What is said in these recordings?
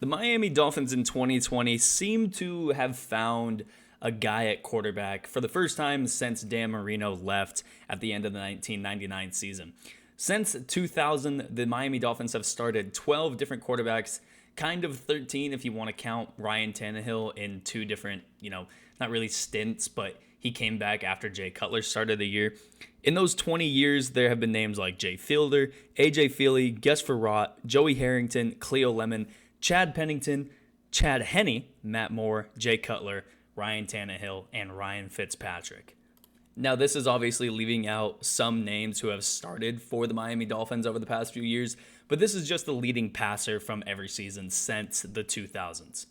The Miami Dolphins in 2020 seem to have found a guy at quarterback for the first time since Dan Marino left at the end of the 1999 season. Since 2000, the Miami Dolphins have started 12 different quarterbacks, kind of 13 if you want to count Ryan Tannehill in two different, not really stints, but he came back after Jay Cutler started the year. In those 20 years, there have been names like Jay Fielder, AJ Feely, Gus Frerotte, Joey Harrington, Cleo Lemon, Chad Pennington, Chad Henne, Matt Moore, Jay Cutler, Ryan Tannehill, and Ryan Fitzpatrick. Now, this is obviously leaving out some names who have started for the Miami Dolphins over the past few years, but this is just the leading passer from every season since the 2000s.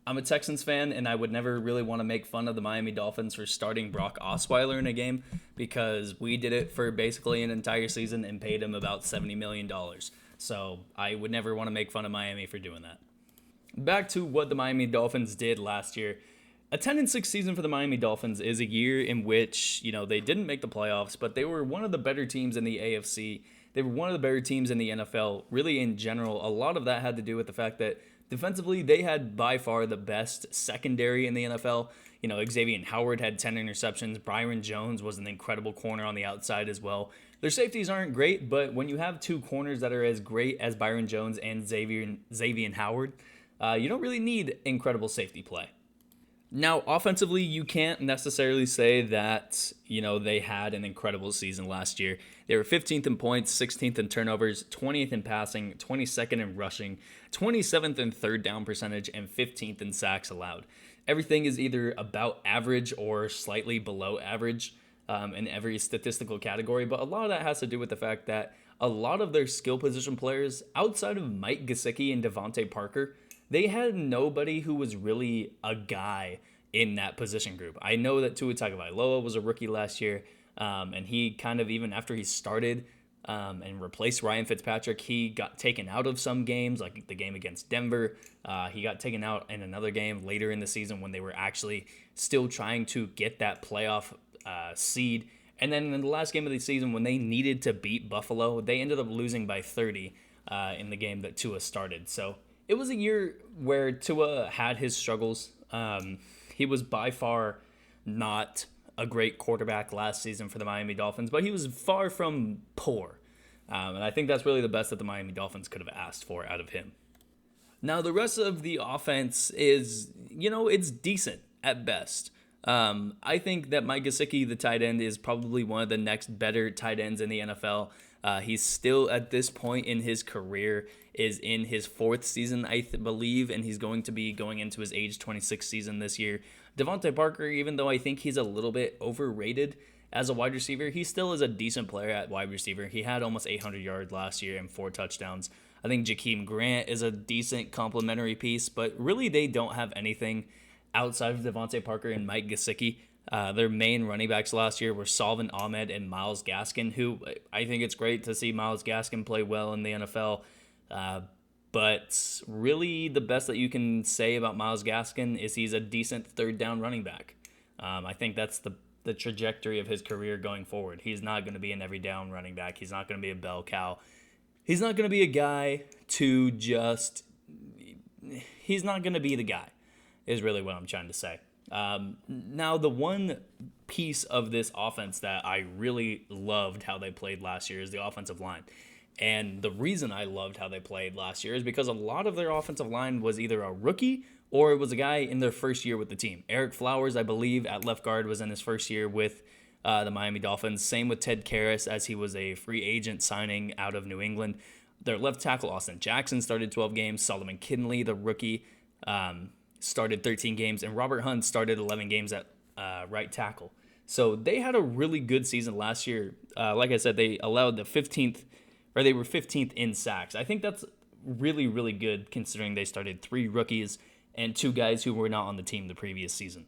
I'm a Texans fan, and I would never really want to make fun of the Miami Dolphins for starting Brock Osweiler in a game because we did it for basically an entire season and paid him about $70 million. So I would never want to make fun of Miami for doing that. Back to what the Miami Dolphins did last year. A 10-6 season for the Miami Dolphins is a year in which, they didn't make the playoffs, but they were one of the better teams in the AFC. They were one of the better teams in the NFL. Really, in general, a lot of that had to do with the fact that defensively, they had by far the best secondary in the NFL. Xavier Howard had 10 interceptions. Byron Jones was an incredible corner on the outside as well. Their safeties aren't great, but when you have two corners that are as great as Byron Jones and Xavier Howard, you don't really need incredible safety play. Now, offensively, you can't necessarily say that, they had an incredible season last year. They were 15th in points, 16th in turnovers, 20th in passing, 22nd in rushing, 27th in third down percentage, and 15th in sacks allowed. Everything is either about average or slightly below average in every statistical category, but a lot of that has to do with the fact that a lot of their skill position players, outside of Mike Gesicki and Devontae Parker, they had nobody who was really a guy in that position group. I know that Tua Tagovailoa was a rookie last year, and he kind of, even after he started and replaced Ryan Fitzpatrick, he got taken out of some games, like the game against Denver. He got taken out in another game later in the season when they were actually still trying to get that playoff seed. And then in the last game of the season, when they needed to beat Buffalo, they ended up losing by 30 in the game that Tua started. So it was a year where Tua had his struggles. He was by far not a great quarterback last season for the Miami Dolphins, but he was far from poor. And I think that's really the best that the Miami Dolphins could have asked for out of him. Now, the rest of the offense is, it's decent at best. I think that Mike Gesicki, the tight end, is probably one of the next better tight ends in the NFL. He's still, at this point in his career, is in his fourth season, I believe, and he's going to be going into his age 26 season this year. Devontae Parker, even though I think he's a little bit overrated as a wide receiver, he still is a decent player at wide receiver. He had almost 800 yards last year and 4 touchdowns. I think Jakeem Grant is a decent complementary piece, but really they don't have anything outside of Devontae Parker and Mike Gesicki. Their main running backs last year were Salvin Ahmed and Myles Gaskin, who I think it's great to see Myles Gaskin play well in the NFL. But really the best that you can say about Myles Gaskin is he's a decent third down running back. I think that's the trajectory of his career going forward. He's not going to be an every down running back. He's not going to be a bell cow. He's not going to be a guy to just... He's not going to be the guy, is really what I'm trying to say. Now, the one piece of this offense that I really loved how they played last year is the offensive line. And the reason I loved how they played last year is because a lot of their offensive line was either a rookie or it was a guy in their first year with the team. Eric Flowers, I believe, at left guard was in his first year with the Miami Dolphins. Same with Ted Karras, as he was a free agent signing out of New England. Their left tackle, Austin Jackson, started 12 games. Solomon Kinley, the rookie, started 13 games. And Robert Hunt started 11 games at right tackle. So they had a really good season last year. Like I said, they allowed they were 15th in sacks. I think that's really, really good considering they started 3 rookies and 2 guys who were not on the team the previous season.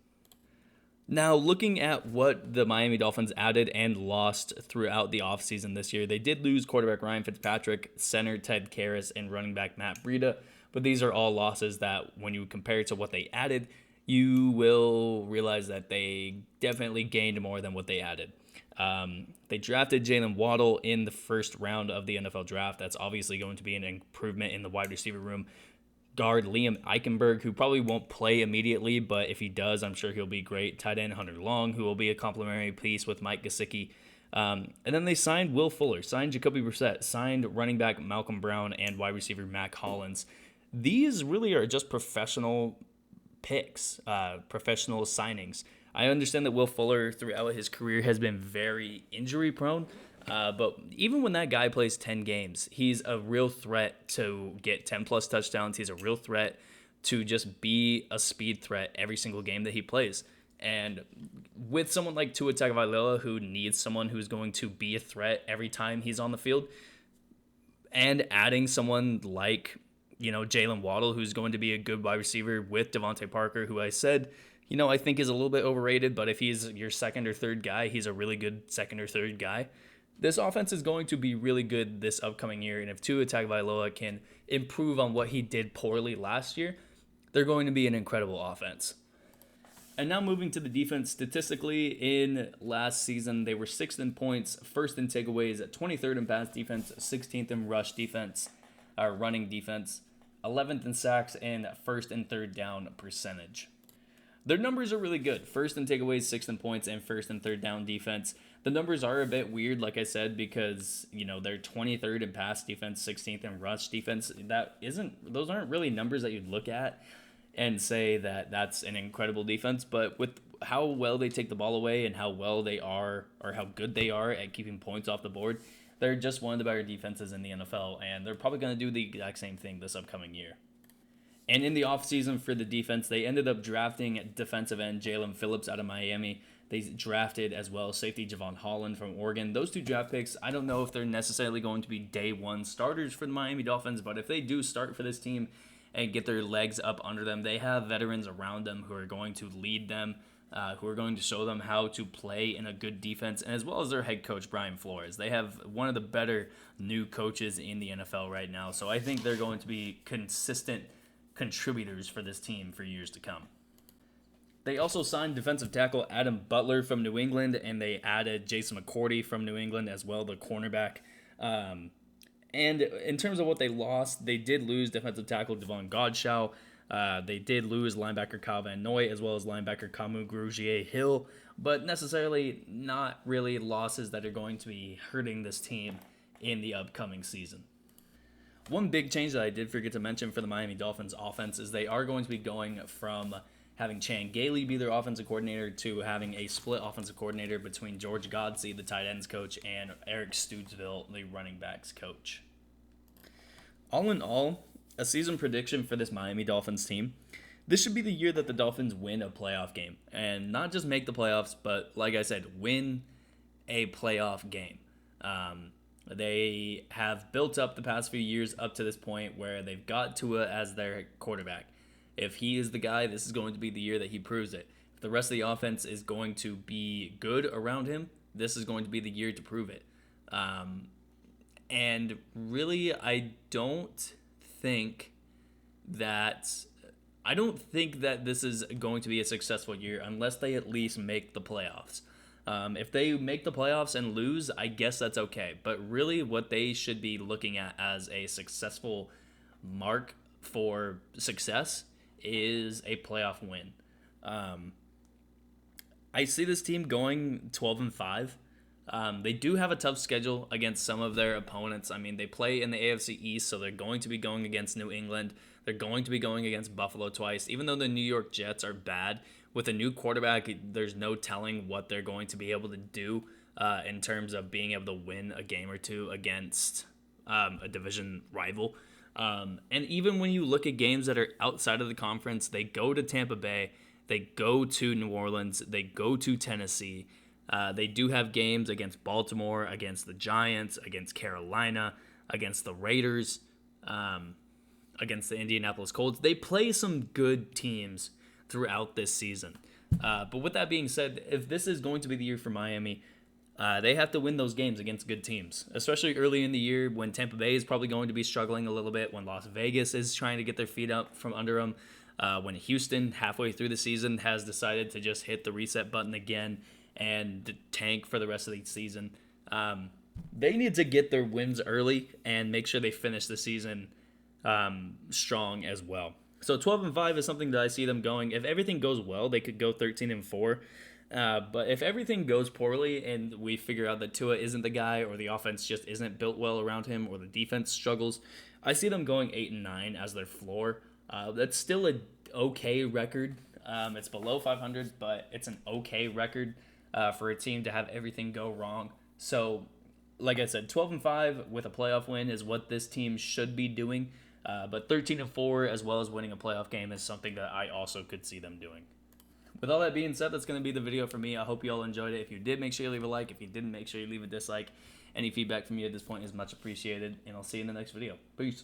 Now, looking at what the Miami Dolphins added and lost throughout the offseason this year, they did lose quarterback Ryan Fitzpatrick, center Ted Karras, and running back Matt Breida, but these are all losses that when you compare to what they added, you will realize that they definitely gained more than what they added. They drafted Jalen Waddle in the first round of the NFL draft. That's obviously going to be an improvement in the wide receiver room. guard Liam Eichenberg, who probably won't play immediately, but if he does, I'm sure he'll be great. Tight end Hunter Long, who will be a complementary piece with Mike Gesicki. And then they signed Will Fuller, signed Jacoby Brissett, signed running back Malcolm Brown, and wide receiver Mac Hollins. These really are just professional picks, professional signings. I understand that Will Fuller throughout his career has been very injury prone, but even when that guy plays 10 games, he's a real threat to get 10 plus touchdowns. He's a real threat to just be a speed threat every single game that he plays. And with someone like Tua Tagovailoa, who needs someone who's going to be a threat every time he's on the field, and adding someone like, Jalen Waddle, who's going to be a good wide receiver with Devontae Parker, who I said, I think is a little bit overrated, but if he's your second or third guy, he's a really good second or third guy. This offense is going to be really good this upcoming year, and if Tua Tagovailoa can improve on what he did poorly last year, they're going to be an incredible offense. And now moving to the defense, statistically in last season, they were 6th in points, 1st in takeaways, 23rd in pass defense, 16th in rush defense, running defense, 11th in sacks, and 1st and 3rd down percentage. Their numbers are really good. 1st in takeaways, 6th in points, and 1st and 3rd down defense. The numbers are a bit weird, like I said, because, they're 23rd in pass defense, 16th in rush defense. Those aren't really numbers that you'd look at and say that that's an incredible defense, but with how well they take the ball away and how well they are, or how good they are at keeping points off the board, they're just one of the better defenses in the NFL, and they're probably going to do the exact same thing this upcoming year. And in the offseason for the defense, they ended up drafting defensive end Jalen Phillips out of Miami. They drafted as well safety Javon Holland from Oregon. Those 2 draft picks, I don't know if they're necessarily going to be day one starters for the Miami Dolphins, but if they do start for this team and get their legs up under them, they have veterans around them who are going to lead them, who are going to show them how to play in a good defense, and as well as their head coach, Brian Flores. They have one of the better new coaches in the NFL right now, so I think they're going to be consistent contributors for this team for years to come. They also signed defensive tackle Adam Butler from New England, and they added Jason McCourty from New England as well, the cornerback. And in terms of what they lost, they did lose defensive tackle Devon Godchaux. They did lose linebacker Kyle Van Noy as well as linebacker Kamu Grugier-Hill, but necessarily not really losses that are going to be hurting this team in the upcoming season. One big change that I did forget to mention for the Miami Dolphins offense is they are going to be going from having Chan Gailey be their offensive coordinator to having a split offensive coordinator between George Godsey, the tight ends coach, and Eric Stootsville, the running backs coach. All in all, a season prediction for this Miami Dolphins team. This should be the year that the Dolphins win a playoff game. And not just make the playoffs, but like I said, win a playoff game. They have built up the past few years up to this point where they've got Tua as their quarterback. If he is the guy, this is going to be the year that he proves it. If the rest of the offense is going to be good around him, this is going to be the year to prove it. And really, I don't think that this is going to be a successful year unless they at least make the playoffs. If they make the playoffs and lose, I guess that's okay. But really, what they should be looking at as a successful mark for success is a playoff win. I see this team going 12-5. They do have a tough schedule against some of their opponents. I mean, they play in the AFC East, so they're going to be going against New England. They're going to be going against Buffalo twice. Even though the New York Jets are bad, with a new quarterback, there's no telling what they're going to be able to do in terms of being able to win a game or two against a division rival. And even when you look at games that are outside of the conference, they go to Tampa Bay, they go to New Orleans, they go to Tennessee. They do have games against Baltimore, against the Giants, against Carolina, against the Raiders, against the Indianapolis Colts. They play some good teams throughout this season. But with that being said, if this is going to be the year for Miami, they have to win those games against good teams, especially early in the year when Tampa Bay is probably going to be struggling a little bit, when Las Vegas is trying to get their feet up from under them, when Houston, halfway through the season, has decided to just hit the reset button again and tank for the rest of the season. They need to get their wins early and make sure they finish the season strong as well. So 12-5 is something that I see them going. If everything goes well, they could go 13-4. But if everything goes poorly and we figure out that Tua isn't the guy, or the offense just isn't built well around him, or the defense struggles, I see them going 8-9 as their floor. That's still a okay record. It's below 500, but it's an okay record for a team to have everything go wrong. So, like I said, 12-5 with a playoff win is what this team should be doing. But 13-4, as well as winning a playoff game, is something that I also could see them doing. With all that being said, that's going to be the video for me. I hope you all enjoyed it. If you did, make sure you leave a like. If you didn't, make sure you leave a dislike. Any feedback from you at this point is much appreciated, and I'll see you in the next video. Peace.